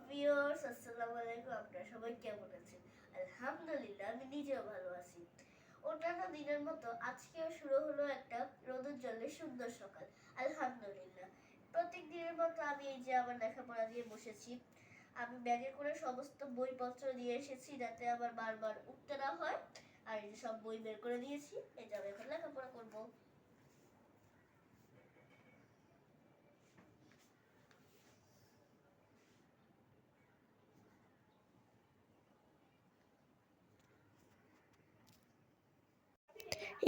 Viewers, আসসালামু আলাইকুম। আপনারা সবাই কেমন আছেন? আলহামদুলিল্লাহ, আমি নিজেও ভালো আছি। অন্যান্য দিনের মতো আজকেও শুরু হলো একটা রোদের জলে সুন্দর সকাল। আলহামদুলিল্লাহ, প্রত্যেক দিনের মতো আমি এই যে আমার লেখাপড়া দিয়ে বসেছি। আমি ব্যাগে করে সমস্ত বইপত্র দিয়ে এসেছি যাতে আমার বারবার উঠতে না হয়। আর এই যে সব বই বের করে দিয়েছি, এই যে আমি এখন লেখাপড়া করবো।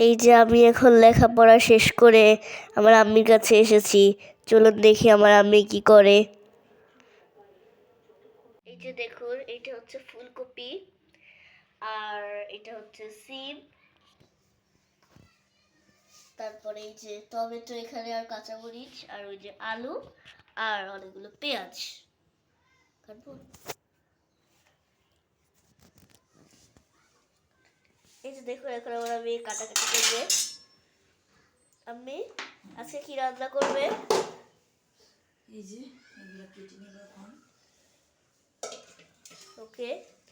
এই যে আমি এখন লেখাপড়া শেষ করে আমার আম্মির কাছে এসেছি। চলুন দেখি আমার আম্মি কি করে। এই যে দেখুন, এটা হচ্ছে ফুলকপি, আর এটা হচ্ছে সিম, তারপরে এই যে টমেটো এখানে, আর কাঁচামরিচ, আর ওই যে আলু, আর অনেকগুলো পেঁয়াজ কাটবো। এই যে দেখুন, এখন আমার আমি কাটাকাটি করবে। আম্মি আজকে কি রান্না করবে? এই যে এগুলো কেটে নেব এখন। ওকে,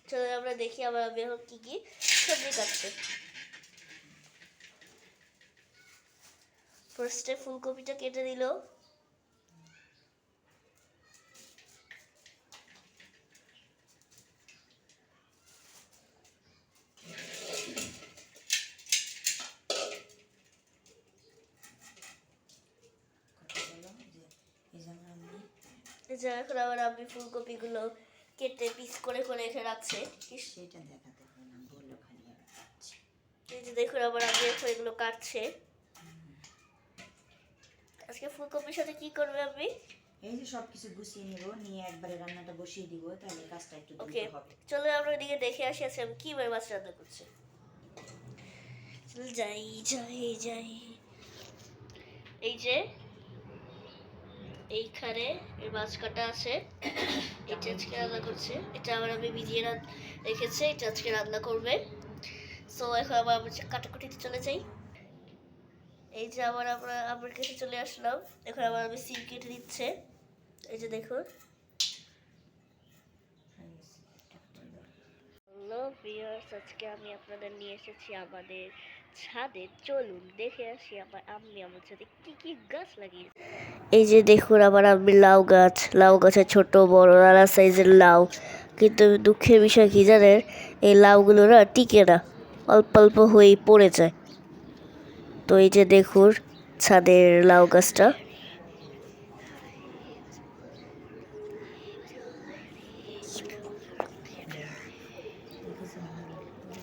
চলো আমরা দেখি আমার আমি এখন কি কি সবজি কাটছে। ফার্স্টে ফুলকপিটা কেটে দিল। এখন আবার আমি ফুলকপিগুলো কেটে পিস করে করে এখানে রাখছে। সেটা দেখাতে হবে না, বললো খালি কাটছে। এই যে দেখুন আবার আমি এখন এগুলো কাটছে। আজকে ফুলকপির সাথে কি করবে আপনি? এই যে সব কিছু গুছিয়ে নিব, নিয়ে একবারে রান্নাটা বসিয়ে দিব, তাহলে কাজটা একটু দ্রুত হবে। চলো আমরা ওদিকে দেখে আসি আজকে আমি কি মাছ রান্না করছি। যাই যাই যাই। এই যে এইখানে এই মাছ কাটা আছে, এটা আজকে রান্না করছে। এটা আবার আমি ভিজিয়ে রেখেছে, এটা আজকে রান্না করবে। সো এখন আবার আমরা কাটাকুটিতে চলে যাই। এই যে আবার আমার কাছে চলে আসলাম। এখন আবার আমি সিম কেটে দিচ্ছে। এই যে দেখুন। হ্যালো ভিউয়ার্স, আজকে আমি আপনাদের নিয়ে এসেছি আমাদের ছাদে। চলুন দেখে আসি আমার আম্মি আমার ছাদে কি কি গাছ লাগিয়েছে। এই যে দেখুন আমার আম্মি লাউ গাছে ছোট বড় নানা সাইজের লাউ। কিন্তু দুঃখের বিষয় কি জানেন, এই লাউগুলো না টিকে না, অল্প অল্প হয়েই পড়ে যায়। তো এই যে দেখুন ছাদের লাউ গাছটা।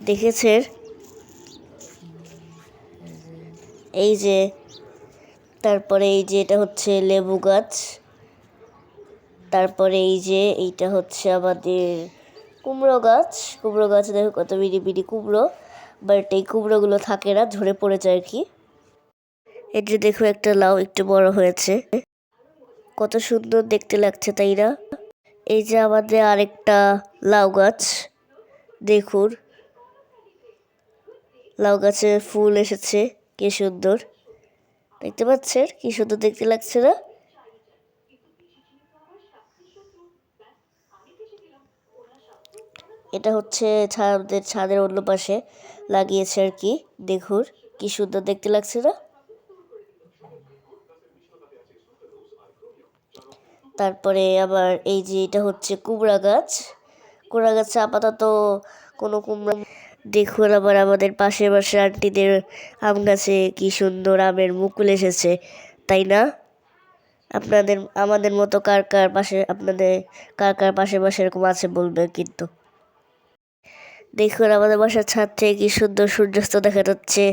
দেখেছেন? এই যে তারপরে এই যে এটা হচ্ছে লেবু গাছ, তারপরে এই যে এইটা হচ্ছে আমাদের কুমড়ো গাছ। দেখো কত বিড়ি বিড়ি কুমড়ো, বাট এই কুমড়োগুলো থাকে না, ঝরে পড়ে যায় আর কি। এই যে দেখো একটা লাউ একটু বড় হয়েছে, কত সুন্দর দেখতে লাগছে তাই না? এই যে আমাদের আরেকটা লাউ গাছ, দেখুন লাউ গাছে ফুল এসেছে, কি সুন্দর দেখতে পাচ্ছেন, কি সুন্দর দেখতে লাগছে না? এটা হচ্ছে আমাদের ছাদের অন্য পাশে লাগিয়েছে আর কি। দেখুন কি সুন্দর দেখতে লাগছে না? তারপরে আবার এই যে এটা হচ্ছে কুমড়া গাছে আপাতত কোনো কুমড়া। দেখুন আবার আমাদের পাশের আন্টিদের আম গাছে কি সুন্দর আমের মুকুল এসেছে তাই না? আমাদের মতো কার কার পাশে এরকম আছে বলবে কিন্তু। দেখুন আমাদের বাসার ছাদ থেকে কি সুন্দর সূর্যাস্ত দেখা যাচ্ছে।